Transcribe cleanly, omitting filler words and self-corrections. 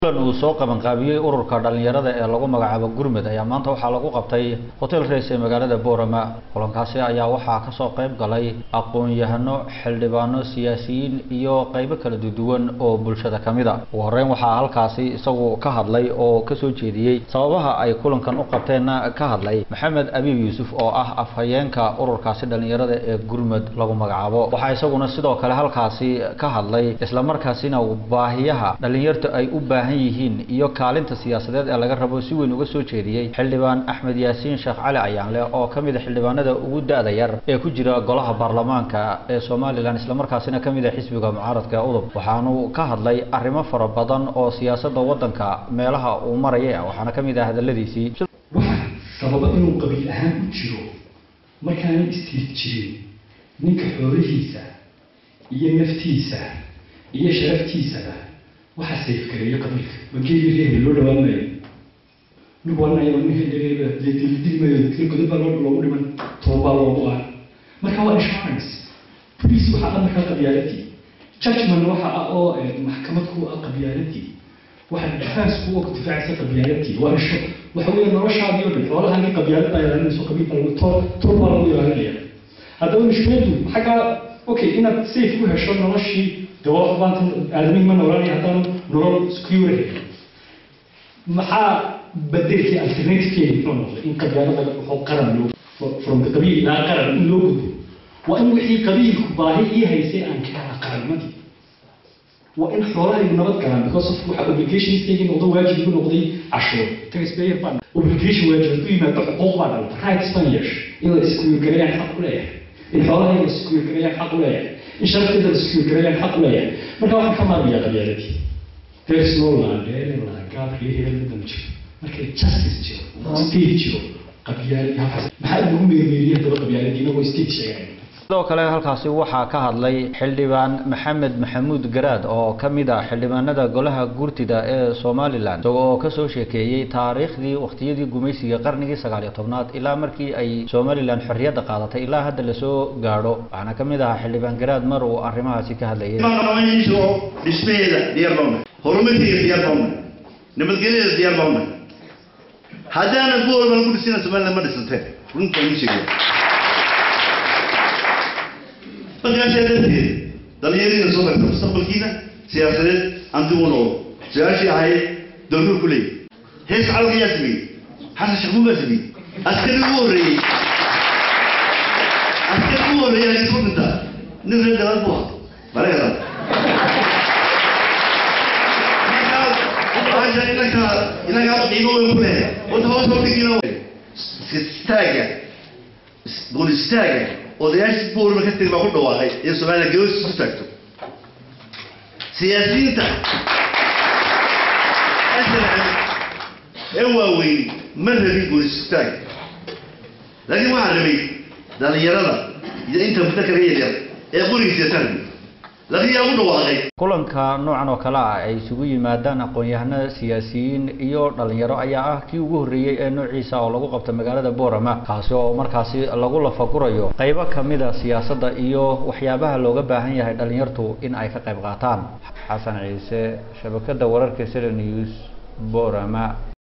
uu soo qaban qaabiyay ururka dhalinyarada ee lagu magacaabo Gurmad ayaa maanta waxaa lagu qabtay hotel Rays ee magaalada Boorama. Kulankaasi ayaa waxaa ka soo qayb galay aqoon-yahano, xildhibaano, siyaasiyiin iyo qaybo kala duwan oo bulshada kamid ah. Ugu horeyn waxaa halkaasi isagu ka hadlay oo ka soo jeediyay sababaha ay kulankan u qabteen ka hadlay Maxamed Abiib Yuusuf oo ah afhayeenka ururkaasi dhalinyarada ee Gurmad lagu magacaabo. Waxaa isaguna sidoo kale halkaasi ka hadlay isla markaasina baahiyaha dhalinyarta ay u baahan yihiin iyo kaalinta siyaasadeed ee laga rabo si weyn uga soo jeediyay xildhibaan Axmed Yaasiin Sheekh Cali Ayaanle oo kamid ah xildhibaanada ugu daada yar ee ku jira golaha baarlamaanka ee Soomaaliland isla markaasina kamid ah xisbiga mucaaradka udub. Waxaanu ka hadlay arrimo fara badan oo siyaasadda wadanka meelaha uu marayay waxaana kamid ah hadaladiisii sababa inuu qabiil ahaan u jiro markaan istiijin ninka xoolihiisa iyo naftiisa iyo sharaftiisa waxa sayfkareeyo qabiilka wakiil reer loo dhawaanayo nuqwanayo ninka reer dildimayo dilkooda baa loo dhiman tooba loo ah marka waa insurance police waxa marka qabyaalati judgment waxa oo maxkamad ku qabyaalati waxa defense ku difaaca qabyaalati waxa weeye noloshaadii oo xoolaha ninka qabyaalada ay leeyihiin soo qabiil bal tooba loo ilaalinayo hadaba mushkiladu xaga okay inaad safe ku hesho noloshii دواء بانت أدمي من وراني هذا نور سكيورتي محا بدل في alternative كي نقول إن قبيلة هو قرن لو from قبيل لا قرن لو وإن وحي قبيل باهي هي سي أن كان قرن مدي وإن حوالي النبض كلام because of obligation تيجي نقضي واجب يكون نقضي عشرة تكسبير بان obligation واجب تيجي ما تحقق بعد rights فنيش إلا سكيور كريه حق ولا إن حوالي سكيور كريه حق ولا إن شاء الله تقدر تسكير كريان حق وياه مركا واحد كمان بيا قبيلتي there's no land there no land قاب ليه المدمج مركا justice جو state جو قبيلة محل مهم يميريه تبع قبيلتي نو state شيء sidoo kale halkaasi waxaa ka hadlay xildhibaan Maxamed Maxamuud Garaad oo kamid ah xildhibaanada golaha guurtida ee Soomaaliland oo ka soo sheekeeyay taariikhdii waqtiyadii gumaysiga qarnigii 19aad ilaa markii ay Soomaaliland xorriyadda qaadatay ilaa hadda la soo gaaro waxaana kamid ah xildhibaan Garaad mar uu arrimahaasi ka hadlayay dhismeeda diyaarlowna horumarkiisa diyaarlowna nabadgelyada diyaarlowna hadana goolban ku dhisina Soomaaliland ma dhisantay runtii ma sheegay بقى دليلين صوبة المستقبل كذا سياسات عندهم سياسي هاي دولة كلية هيس على قياسي حتى شغل بسبي أسكن ووري يعني صوت ده نزل دلال بوها بلا يلا إنك يقول كلية وتهوى صوت كذا استاجع قول استاجع odayaashii boor marka tirba ku dhawaaqay ee Soomaaliya goos ku tagto siyaasiyiinta ee waaweyn ma rabin goos taag laakiin waxa rabay dhalinyarada iyo inta mutakariyada ee qorigiisa tarbi laakiin yaa u dhawaaqay kulanka noocan oo kale ah ay isugu yimaadaan aqoon-yahanada siyaasiyiin iyo dhalinyaro ayaa ah kii ugu horeeyay ee noociisa oo lagu qabtay magaalada Boorama kaasi oo markaasi lagu lafagurayo qaybo kamid ah siyaasadda iyo waxyaabaha looga baahan yahay dhalinyartu in ay ka qayb qaataan. Xasan Ciise, shabakada wararka Sirri News, Boorama.